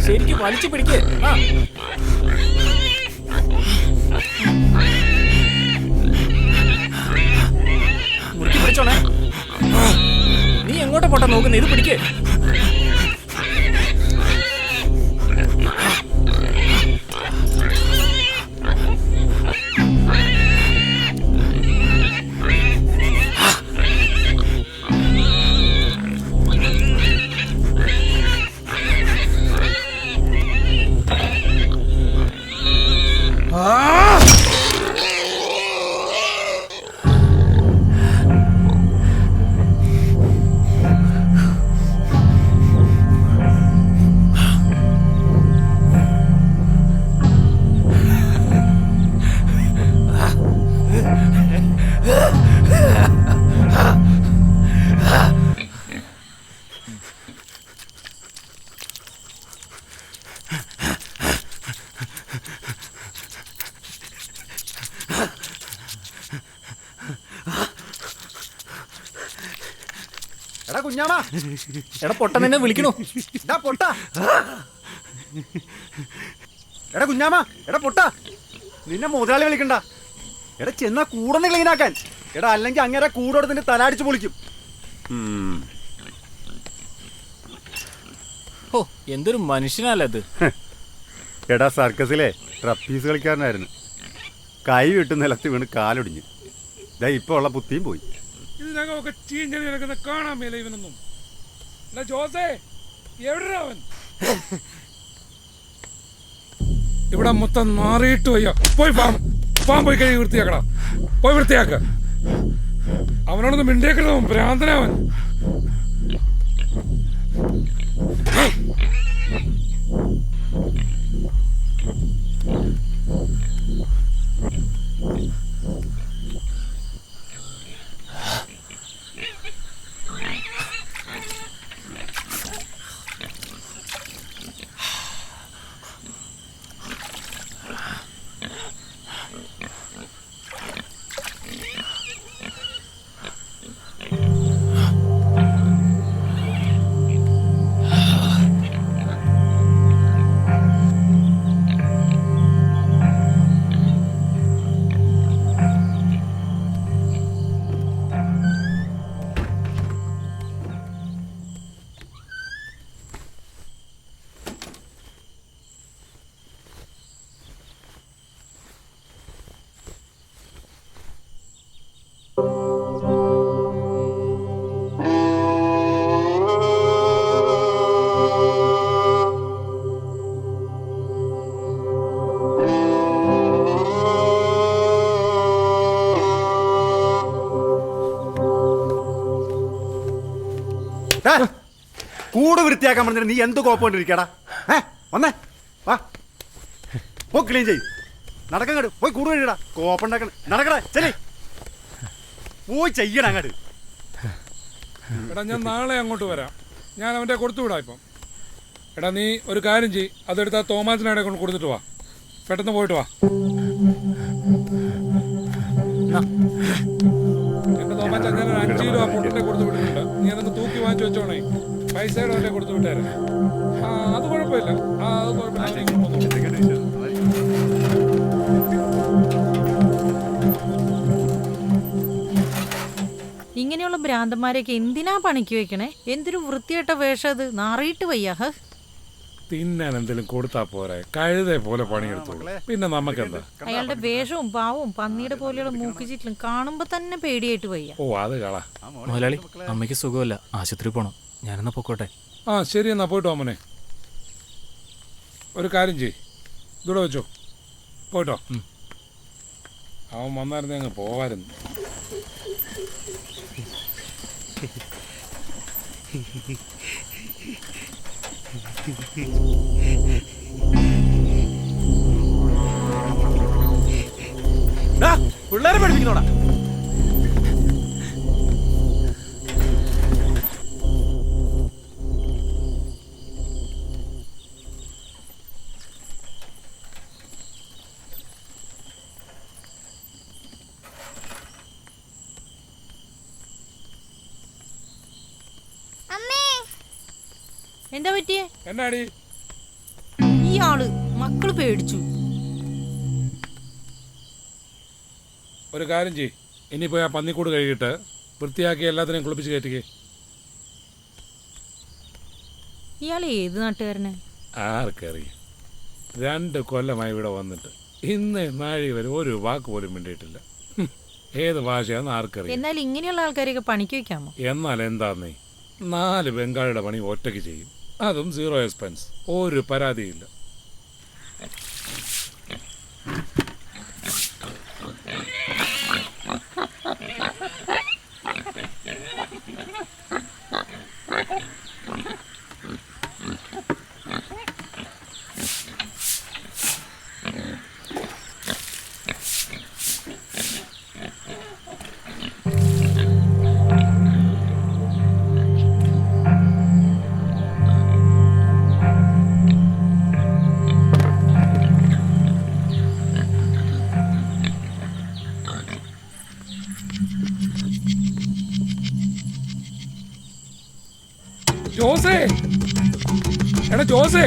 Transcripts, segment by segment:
ശരിക്കും വലിച്ചു പിടിക്ക്. മുറുക്കി പിടിച്ചോണേ. നീ എങ്ങോട്ട് പോട്ടെ നോക്കുന്ന, ഇത് പിടിക്ക്. എടാ കുഞ്ഞാമാ, എടാ പൊട്ട നിന്നെ വിളിക്കണു. പൊട്ട. എടാ കുഞ്ഞാമാ, എടാ പൊട്ട, നിന്നെ മുതലാളി വിളിക്കണ്ട. എടാ ചെന്നാ കൂടന്ന് ക്ലീനാക്കാൻ. എടാ അല്ലെങ്കിൽ അങ്ങനെ കൂടോടത്തിന്റെ തലാടിച്ച് പൊളിക്കും. ഓ, എന്തൊരു മനുഷ്യനല്ലേ അത്. എടാ സർക്കസിലെ ട്രപ്പീസ് കളിക്കാരനായിരുന്നു. കൈ വിട്ട് നിലത്ത് വീണ് കാലൊടിഞ്ഞ്. ഇപ്പൊ ഉള്ള ബുദ്ധിയും പോയി. ഇതിനകമൊക്കെ ചീഞ്ഞളി കിടക്കുന്ന കാണാൻ മേല ഇവനൊന്നും. ജോസേ, എവിടെ അവൻ? ഇവിടെ മൊത്തം മാറിയിട്ട് വയ്യ. പോയി ഫാം പോയി കഴി വൃത്തിയാക്കടാ. പോയി വൃത്തിയാക്ക. അവനോടൊന്ന് മിണ്ടിയേക്കണോ, ഭ്രാന്തനവൻ. കൂട് വൃത്തിയാക്കാൻ പറഞ്ഞിട്ട് നീ എന്ത് കോപ്പോണ്ടിരിക്കടാ? വന്നേ വാ, പോ ക്ലീൻ ചെയ്. നടക്കങ്ങട് പോയി കൂട് കഴിയടാ. കോപ്പുണ്ടാക്കണം. നടക്കടാ, ചെലേ പോയി ചെയ്യണം അങ്ങോട്ട്. എടാ ഞാൻ നാളെ അങ്ങോട്ട് വരാം. ഞാൻ അവൻ്റെ കൊടുത്തു വിടാം ഇപ്പം. എടാ നീ ഒരു കാര്യം ചെയ്യ്, അതെടുത്ത് ആ തോമാസിനവിടെ കൊണ്ട് കൊടുത്തിട്ട് വാ. പെട്ടെന്ന് പോയിട്ട് വാ. എന്റെ തോമാച്ച ഞാൻ ഒരു 5 കിലോ പൊട്ടിനെ കൊടുത്തു വിട്ടിട്ടുണ്ട്. നീ അതൊന്ന് തൂക്കി വാങ്ങിച്ചു വെച്ചോണേ. പൈസയുടെ അവൻ്റെ കൊടുത്തു വിട്ടേരെ. അത് കുഴപ്പമില്ല. അത് കുഴപ്പമില്ല. ഇങ്ങനെയുള്ള ഭ്രാന്തന്മാരെയൊക്കെ എന്തിനാ പണിക്ക് വെക്കണേ? എന്തൊരു വൃത്തിയായിട്ട വേഷം അത്. നാറിയിട്ട് വയ്യ. തിന്നാൻ എന്തെങ്കിലും കൊടുത്താ പോരെ. കഴുതേ പോലെ പണിയെടുത്തു. പിന്നെ നമുക്കെന്താ? അയാളുടെ വേഷവും പാവവും പന്നിയുടെ പോലെയുള്ള മൂക്കുചീറ്റിലും കാണുമ്പോ തന്നെ പേടിയായിട്ട് വയ്യ. ഓ അത് കളാ. മുതലാളി, അമ്മയ്ക്ക് സുഖമല്ല, ആശുപത്രി പോണം. ഞാനെന്നാ പൊക്കോട്ടെ. ശരി എന്നാ പോയിട്ടോ മോനെ. ഒരു കാര്യം ചെയ്, ഇവിടെ വെച്ചോ. പോയിട്ടോ. അവൻ വന്നായിരുന്നേ അങ്ങ് പോവായിരുന്നു. പിള്ളേരെ പഠിപ്പിക്കുന്നോടാ. എന്താ പറ്റിയേ? എന്നാടി ആള് മക്കള് പേടിച്ചു. ഒരു കാര്യം ചെയ്യ്, ഇനിയിപ്പോൾ ആ പന്നിക്കൂട് കഴുകിയിട്ട് വൃത്തിയാക്കി എല്ലാത്തിനെയും കുളിപ്പിച്ച് കയറ്റിക്കേ. ഇയാൾ ഏത് നാട്ടുകാരനെ? ആർക്കറിയാം. 2 കൊല്ലമായി ഇവിടെ വന്നിട്ട് ഇന്ന് നാഴി വരെ ഒരു വാക്ക് പോലും വേണ്ടിയിട്ടില്ല. ഏത് ഭാഷയാണെന്ന് ആർക്കറിയാം. എന്നാൽ ഇങ്ങനെയുള്ള ആൾക്കാരെയൊക്കെ പണിക്ക് വെക്കാമോ? എന്നാൽ എന്താന്നേ, 4 ബംഗാളിയുടെ പണി ഒറ്റയ്ക്ക് ചെയ്യും, അതും 0 എക്സ്പെൻസ്, ഒരു പരാതിയില്ല. ജോസേ, എടാ ജോസേ,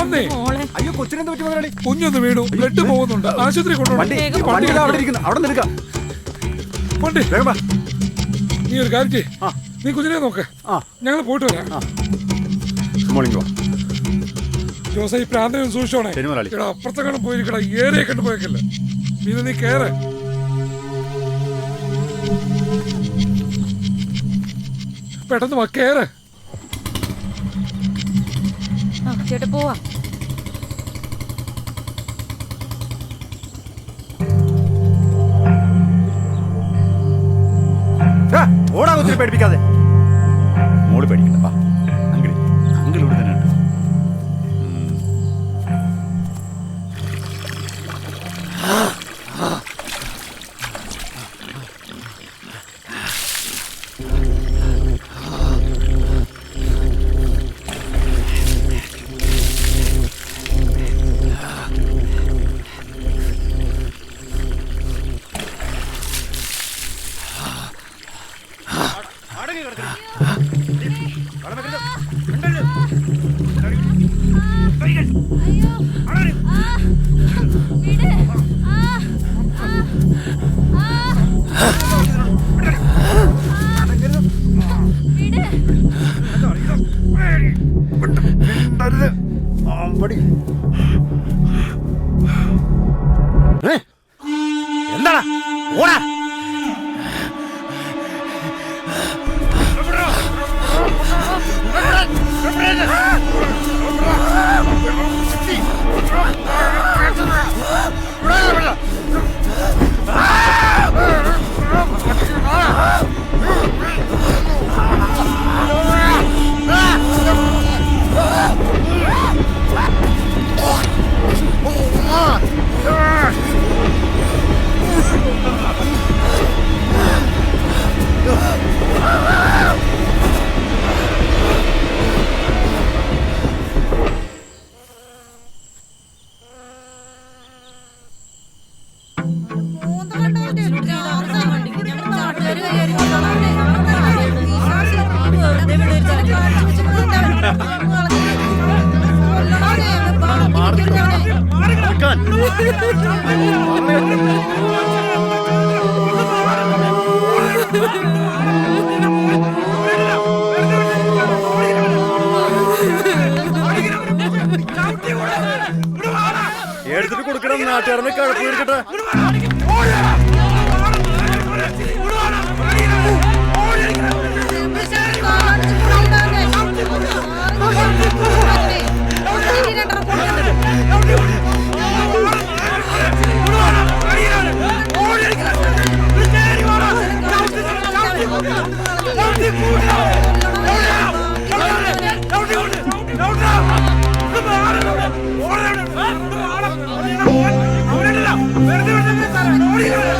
വന്നേ. മോളെ അയ്യോ കൊച്ചിനെന്ത് പറ്റി മുതലാളി? കുഞ്ഞൊന്ന് വീണു, ബ്ലഡ് പോകുന്നുണ്ട്, ആശുപത്രി കൊണ്ടുപോകണം. അവിടെ നിൽക്കാം. വണ്ടി വേഗം വാ. നീ ഒരു കാര്യം ചെയ്യ്, ആ. നീ കുഞ്ഞിനെ നോക്ക്, ആ ഞങ്ങൾ പോയിട്ട് വരാം. മോർണിംഗ് വാ. ജോസേ, ഈ പ്രാന്തനെ സൂക്ഷിച്ചോണേ. ശരി മുതലാളി. ഇവിടെ അപ്പുറത്തെങ്ങാനും പോയിരിക്കട, ഏരിയ കണ്ടു പോയേക്കില്ല. നീ കേറ്. പെട്ടെന്ന് വാ, കേറ്. ചേട്ടാ പോവാ. ഓടാ ഒത്തിരി പേടിപ്പിക്കാതെ. മോള് പേടിക്കണ്ട. വാ അങ്കിൾ, അങ്കിൾ ഇവിടെ തന്നെ ഉണ്ട്. എന്താ ഓടാ. എടുത്തിട്ട് കൊടുക്കണം. നാട്ടുകാരനെ കഴപ്പ് എടുക്കട്ടെ. വെറുതെ